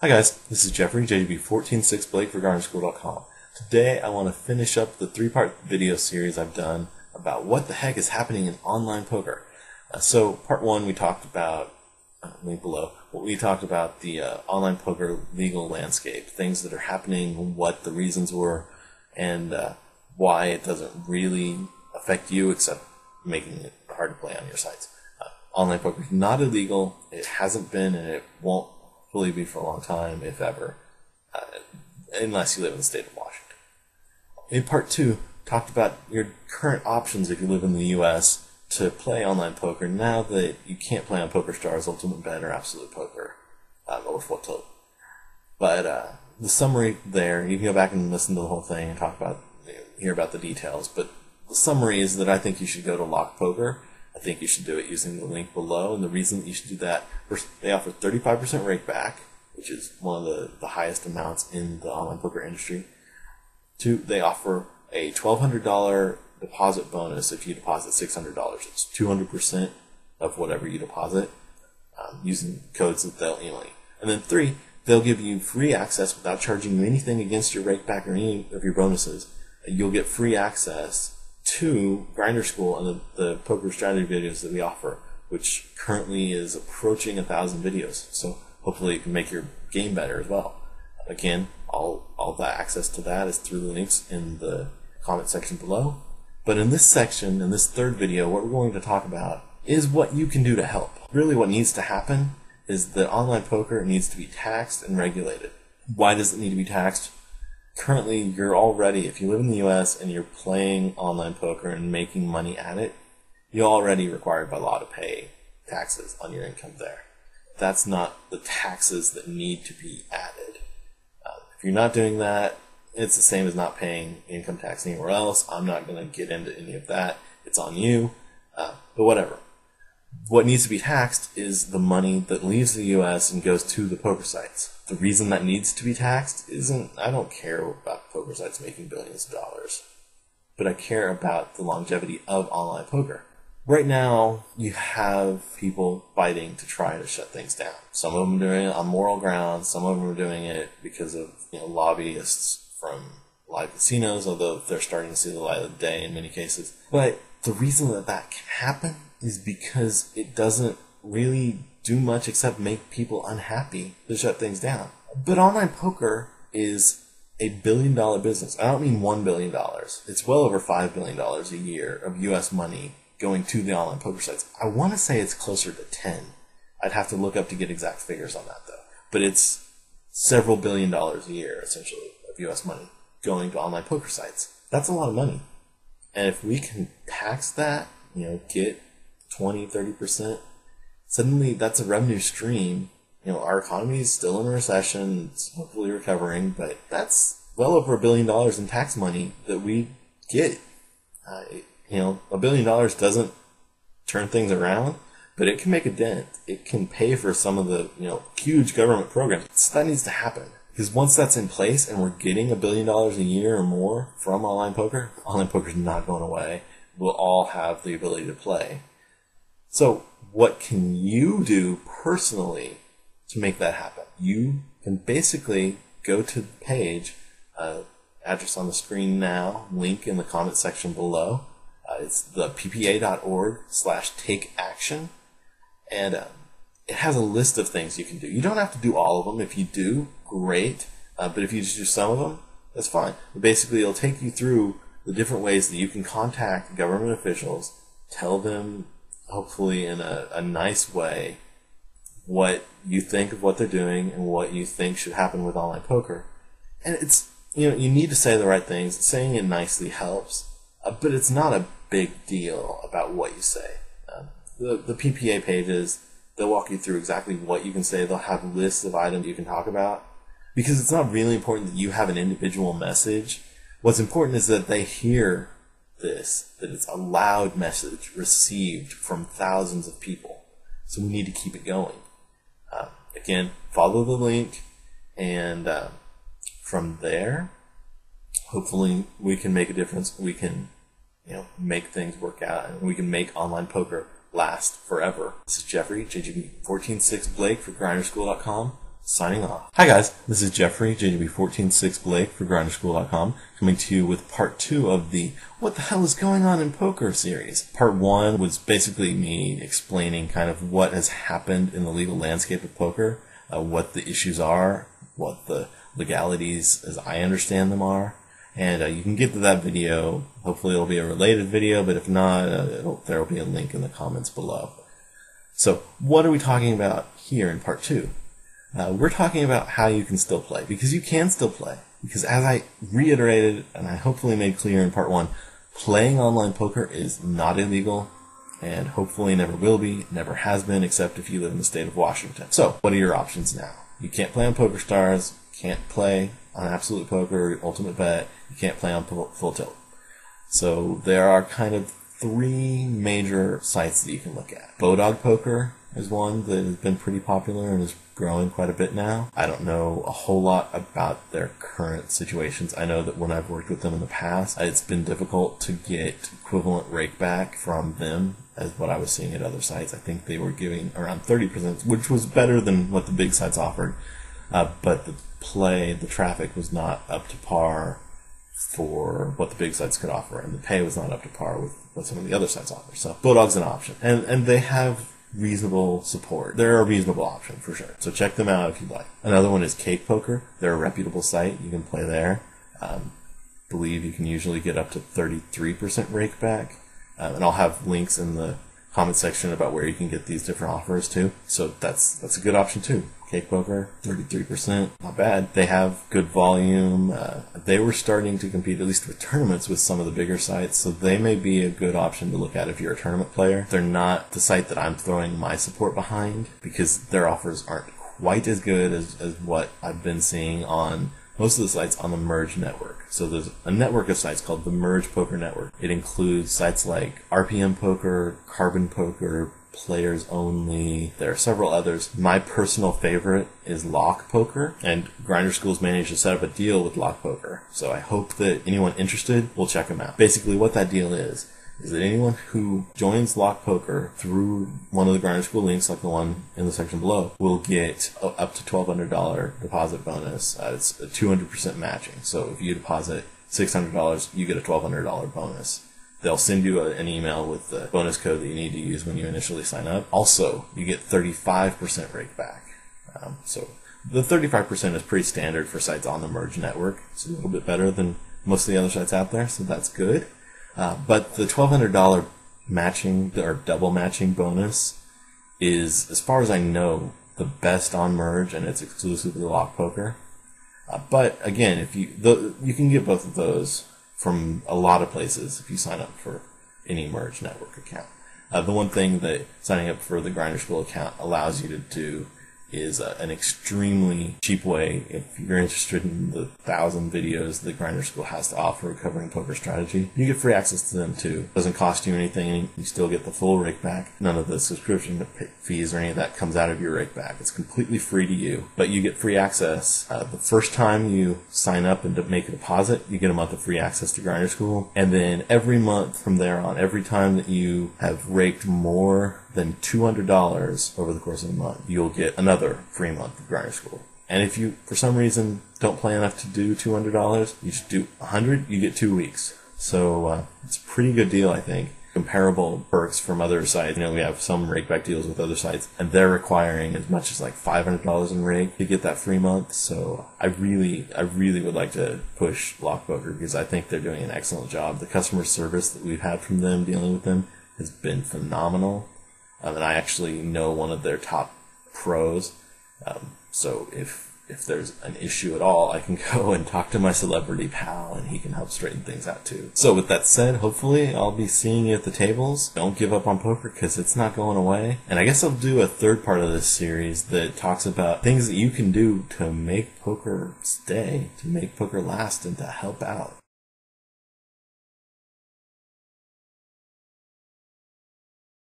Hi guys, this is Jeffrey, JGB146 Blake for GrindrSchool.com. Today I want to finish up the three-part video series I've done about what the heck is happening in online poker. So part one we talked about, link below, we talked about the online poker legal landscape, things that are happening, what the reasons were, and why it doesn't really affect you except making it hard to play on your sites. Online poker is not illegal, it hasn't been, and it won't fully be for a long time, if ever, unless you live in the state of Washington. In part two, talked about your current options if you live in the U.S. to play online poker now that you can't play on PokerStars, Ultimate Bet, or Absolute Poker, or Full Tilt. But the summary there, you can go back and listen to the whole thing and hear about the details. But the summary is that I think you should go to Lock Poker. I think you should do it using the link below, and the reason that you should do that, first, they offer 35% rake back, which is one of the highest amounts in the online poker industry. Two, they offer a $1,200 deposit bonus if you deposit $600. It's 200% of whatever you deposit using codes that they'll email you. And then three, they'll give you free access without charging you anything against your rake back or any of your bonuses. You'll get free access to Grindr School and the poker strategy videos that we offer, which currently is approaching 1,000 videos. So hopefully it can make your game better as well. Again, all the access to that is through the links in the comment section below. But in this section, in this third video, what we're going to talk about is what you can do to help. Really what needs to happen is that online poker needs to be taxed and regulated. Why does it need to be taxed? Currently, you're already, if you live in the U.S. and you're playing online poker and making money at it, you're already required by law to pay taxes on your income there. That's not the taxes that need to be added. If you're not doing that, it's the same as not paying income tax anywhere else. I'm not going to get into any of that. It's on you. But whatever. What needs to be taxed is the money that leaves the U.S. and goes to the poker sites. The reason that needs to be taxed isn't, I don't care about poker sites making billions of dollars, but I care about the longevity of online poker. Right now, you have people fighting to try to shut things down. Some of them are doing it on moral grounds, some of them are doing it because of lobbyists from live casinos, although they're starting to see the light of the day in many cases. But the reason that that can happen is because it doesn't really do much except make people unhappy to shut things down. But online poker is $1 billion business. I don't mean $1 billion. It's well over $5 billion a year of U.S. money going to the online poker sites. I want to say it's closer to 10. I'd have to look up to get exact figures on that, though. But it's several $billion a year, essentially, of U.S. money going to online poker sites. That's a lot of money. And if we can tax that, get 20, 30%, suddenly that's a revenue stream. Our economy is still in a recession. It's hopefully recovering, but that's well over $1 billion in tax money that we get. $1 billion doesn't turn things around, but it can make a dent. It can pay for some of the, huge government programs. So that needs to happen. Because once that's in place and we're getting $1 billion a year or more from online poker is not going away. We'll all have the ability to play. So what can you do personally to make that happen? You can basically go to the page, address on the screen now, link in the comment section below. It's the ppa.org/takeaction. And it has a list of things you can do. You don't have to do all of them. If you do, great. But if you just do some of them, that's fine. Basically, it'll take you through the different ways that you can contact government officials, tell them, hopefully in a nice way, what you think of what they're doing and what you think should happen with online poker. And it's, you need to say the right things. Saying it nicely helps, but it's not a big deal about what you say. The PPA pages, they'll walk you through exactly what you can say. They'll have lists of items you can talk about, because it's not really important that you have an individual message. What's important is that they hear this, that it's a loud message received from thousands of people. So we need to keep it going. Again, follow the link, and from there, hopefully we can make a difference. We can, make things work out, and we can make online poker last forever. This is Jeffrey, JGB146 Blake for GrindrSchool.com. signing off. Hi guys, this is Jeffrey, JGB146 Blake for GrinderSchool.com, coming to you with part 2 of the What the Hell is Going On in Poker series. Part 1 was basically me explaining kind of what has happened in the legal landscape of poker, what the issues are, what the legalities as I understand them are, and you can get to that video. Hopefully it'll be a related video, but if not, there will be a link in the comments below. So what are we talking about here in part 2? We're talking about how you can still play, because you can still play. Because as I reiterated, and I hopefully made clear in part 1, playing online poker is not illegal, and hopefully never will be, never has been, except if you live in the state of Washington. So, what are your options now? You can't play on PokerStars, can't play on Absolute Poker, Ultimate Bet, you can't play on Full Tilt. So, there are kind of 3 major sites that you can look at. Bodog Poker is one that has been pretty popular and is growing quite a bit now. I don't know a whole lot about their current situations. I know that when I've worked with them in the past, it's been difficult to get equivalent rakeback from them as what I was seeing at other sites. I think they were giving around 30%, which was better than what the big sites offered, but the traffic was not up to par for what the big sites could offer, and the pay was not up to par with what some of the other sites offer. So Bodog's an option, and they have reasonable support. They're a reasonable option for sure. So check them out if you'd like. Another one is Cake Poker. They're a reputable site. You can play there. Believe you can usually get up to 33% rake back. And I'll have links in the comment section about where you can get these different offers too. So that's a good option too. Cake Poker, 33%, not bad. They have good volume. They were starting to compete, at least with tournaments, with some of the bigger sites, so they may be a good option to look at if you're a tournament player. They're not the site that I'm throwing my support behind, because their offers aren't quite as good as what I've been seeing on most of the sites on the Merge network. So there's a network of sites called the Merge Poker Network. It includes sites like RPM Poker, Carbon Poker, Players Only. There are several others. My personal favorite is Lock Poker, and Grinder School's managed to set up a deal with Lock Poker. So I hope that anyone interested will check them out. Basically what that deal is that anyone who joins Lock Poker through one of the Grinder School links, like the one in the section below, will get up to $1,200 deposit bonus. It's a 200% matching. So if you deposit $600, you get a $1,200 bonus. They'll send you an email with the bonus code that you need to use when you initially sign up. Also, you get 35% rake back. So the 35% is pretty standard for sites on the Merge network. It's a little bit better than most of the other sites out there, so that's good. But the $1,200 matching or double matching bonus is, as far as I know, the best on Merge, and it's exclusively Lock Poker. But again, if you can get both of those from a lot of places if you sign up for any Merge network account. The one thing that signing up for the Grinder School account allows you to do is an extremely cheap way. If you're interested in the 1,000 videos that Grinder School has to offer covering poker strategy, you get free access to them too. It doesn't cost you anything, and you still get the full rake back. None of the subscription fees or any of that comes out of your rake back. It's completely free to you, but you get free access. The first time you sign up and to make a deposit, you get a month of free access to Grinder School, and then every month from there on, every time that you have raked more than $200 over the course of a month, you'll get another free month of Grinder School. And if you, for some reason, don't play enough to do $200, you just do $100, you get 2 weeks. So it's a pretty good deal, I think. Comparable perks from other sites. You know, we have some rakeback deals with other sites, and they're requiring as much as like $500 in rake to get that free month. So I really would like to push Lock Poker, because I think they're doing an excellent job. The customer service that we've had from them, dealing with them, has been phenomenal. And I actually know one of their top pros. So if there's an issue at all, I can go and talk to my celebrity pal, and he can help straighten things out too. So with that said, hopefully I'll be seeing you at the tables. Don't give up on poker, because it's not going away. And I guess I'll do a third part of this series that talks about things that you can do to make poker stay, to make poker last, and to help out.